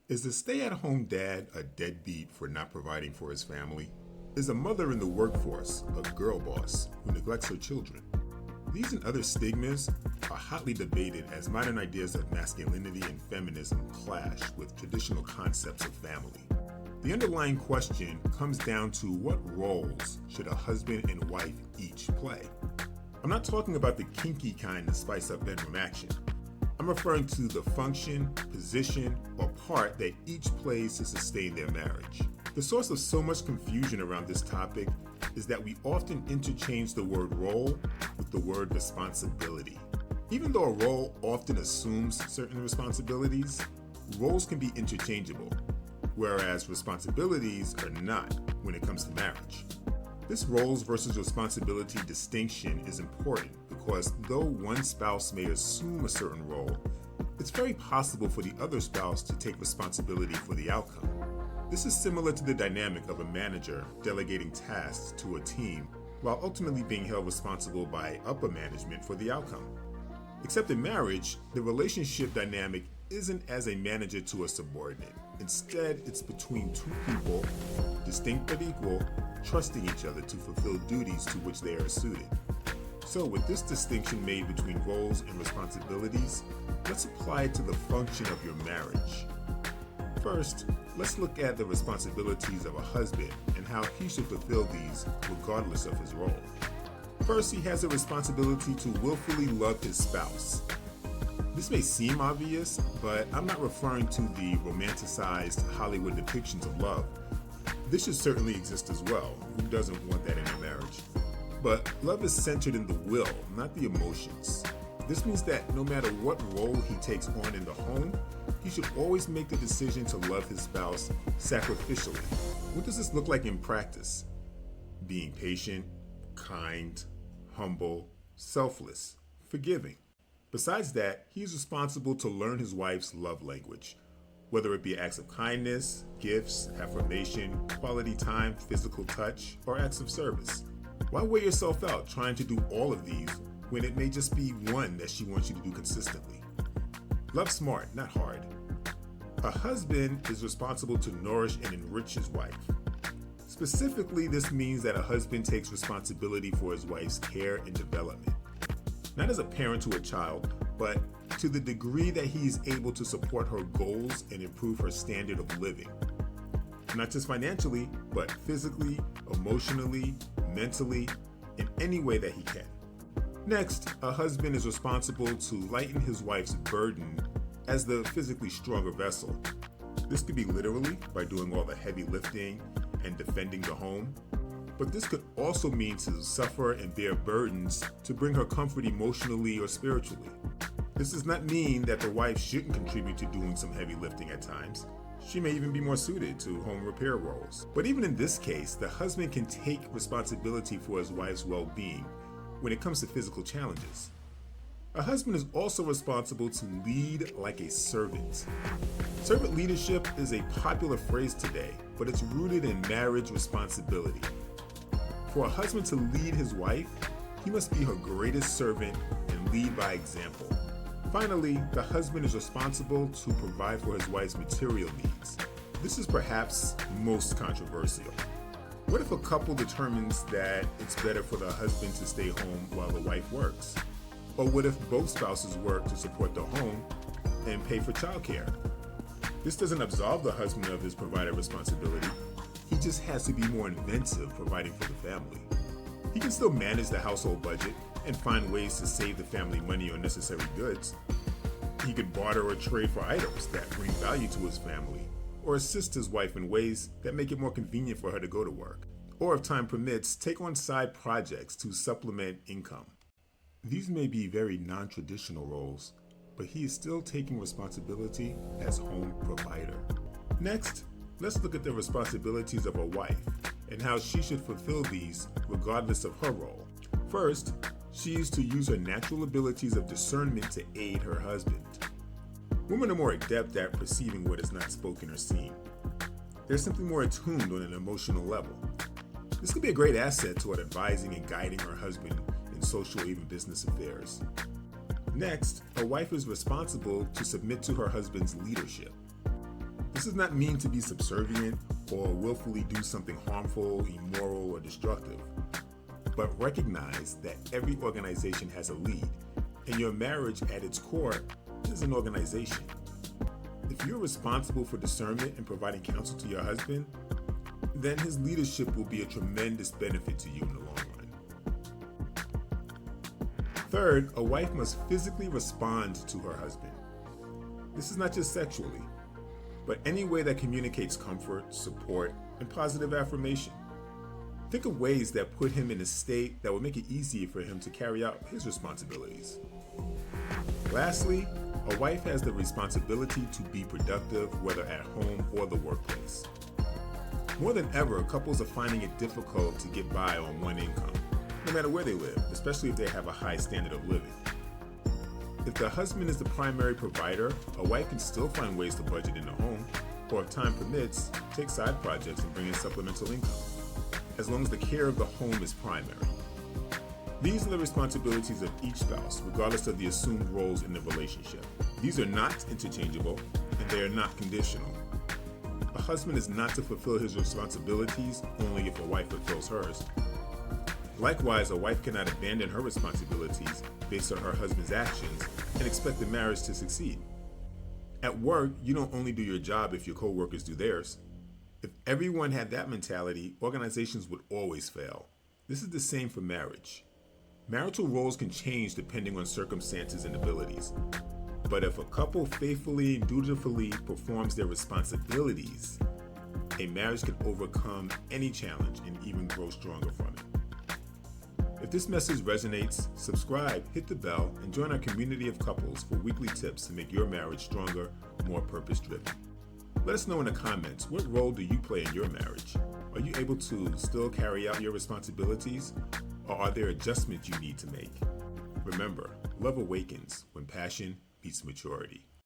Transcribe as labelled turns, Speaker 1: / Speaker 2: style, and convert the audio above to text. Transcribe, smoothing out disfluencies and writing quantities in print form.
Speaker 1: Is the stay-at-home dad a deadbeat for not providing for his family? Is a mother in the workforce a girl boss who neglects her children? These and other stigmas are hotly debated as modern ideas of masculinity and feminism clash with traditional concepts of family. The underlying question comes down to what roles should a husband and wife each play? I'm not talking about the kinky kind to spice up bedroom action. I'm referring to the function, position, or part that each plays to sustain their marriage. The source of so much confusion around this topic is that we often interchange the word role with the word responsibility. Even though a role often assumes certain responsibilities, roles can be interchangeable, whereas responsibilities are not when it comes to marriage. This roles versus responsibility distinction is important because though one spouse may assume a certain role, it's very possible for the other spouse to take responsibility for the outcome. This is similar to the dynamic of a manager delegating tasks to a team while ultimately being held responsible by upper management for the outcome. Except in marriage, the relationship dynamic isn't as a manager to a subordinate. Instead, it's between two people, distinct but equal, trusting each other to fulfill duties to which they are suited. So with this distinction made between roles and responsibilities, let's apply it to the function of your marriage. First, let's look at the responsibilities of a husband and how he should fulfill these regardless of his role. First, he has a responsibility to willfully love his spouse. This may seem obvious, but I'm not referring to the romanticized Hollywood depictions of love. This should certainly exist as well. Who doesn't want that in a marriage? But love is centered in the will, not the emotions. This means that no matter what role he takes on in the home, he should always make the decision to love his spouse sacrificially. What does this look like in practice? Being patient, kind, humble, selfless, forgiving. Besides that, he is responsible to learn his wife's love language, whether it be acts of kindness, gifts, affirmation, quality time, physical touch, or acts of service. Why wear yourself out trying to do all of these when it may just be one that she wants you to do consistently? Love smart, not hard. A husband is responsible to nourish and enrich his wife. Specifically, this means that a husband takes responsibility for his wife's care and development. Not as a parent to a child, but to the degree that he is able to support her goals and improve her standard of living. Not just financially, but physically, emotionally, mentally, in any way that he can. Next, a husband is responsible to lighten his wife's burden as the physically stronger vessel. This could be literally by doing all the heavy lifting and defending the home, but this could also mean to suffer and bear burdens to bring her comfort emotionally or spiritually. This does not mean that the wife shouldn't contribute to doing some heavy lifting at times. She may even be more suited to home repair roles. But even in this case, the husband can take responsibility for his wife's well-being when it comes to physical challenges. A husband is also responsible to lead like a servant. Servant leadership is a popular phrase today, but it's rooted in marriage responsibility. For a husband to lead his wife, he must be her greatest servant and lead by example. Finally, the husband is responsible to provide for his wife's material needs. This is perhaps most controversial. What if a couple determines that it's better for the husband to stay home while the wife works? Or what if both spouses work to support the home and pay for childcare? This doesn't absolve the husband of his provider responsibility. He just has to be more inventive providing for the family. He can still manage the household budget and find ways to save the family money on necessary goods. He could barter or trade for items that bring value to his family, or assist his wife in ways that make it more convenient for her to go to work. Or if time permits, take on side projects to supplement income. These may be very non-traditional roles, but he is still taking responsibility as home provider. Next, let's look at the responsibilities of a wife and how she should fulfill these regardless of her role. First, she is to use her natural abilities of discernment to aid her husband. Women are more adept at perceiving what is not spoken or seen. They're simply more attuned on an emotional level. This could be a great asset toward advising and guiding her husband in social or even business affairs. Next, a wife is responsible to submit to her husband's leadership. This does not mean to be subservient or willfully do something harmful, immoral, or destructive, but recognize that every organization has a lead, and your marriage at its core is an organization. If you're responsible for discernment and providing counsel to your husband, then his leadership will be a tremendous benefit to you in the long run. Third, a wife must physically respond to her husband. This is not just sexually, but any way that communicates comfort, support, and positive affirmation. Think of ways that put him in a state that will make it easier for him to carry out his responsibilities. Lastly, a wife has the responsibility to be productive, whether at home or the workplace. More than ever, couples are finding it difficult to get by on one income, no matter where they live, especially if they have a high standard of living. If the husband is the primary provider, a wife can still find ways to budget in the home, or if time permits, take side projects and bring in supplemental income, as long as the care of the home is primary. These are the responsibilities of each spouse, regardless of the assumed roles in the relationship. These are not interchangeable, and they are not conditional. A husband is not to fulfill his responsibilities only if a wife fulfills hers. Likewise, a wife cannot abandon her responsibilities based on her husband's actions and expect the marriage to succeed. At work, you don't only do your job if your co-workers do theirs. If everyone had that mentality, organizations would always fail. This is the same for marriage. Marital roles can change depending on circumstances and abilities. But if a couple faithfully and dutifully performs their responsibilities, a marriage can overcome any challenge and even grow stronger from it. If this message resonates, subscribe, hit the bell, and join our community of couples for weekly tips to make your marriage stronger, more purpose-driven. Let us know in the comments, what role do you play in your marriage? Are you able to still carry out your responsibilities, or are there adjustments you need to make? Remember, love awakens when passion meets maturity.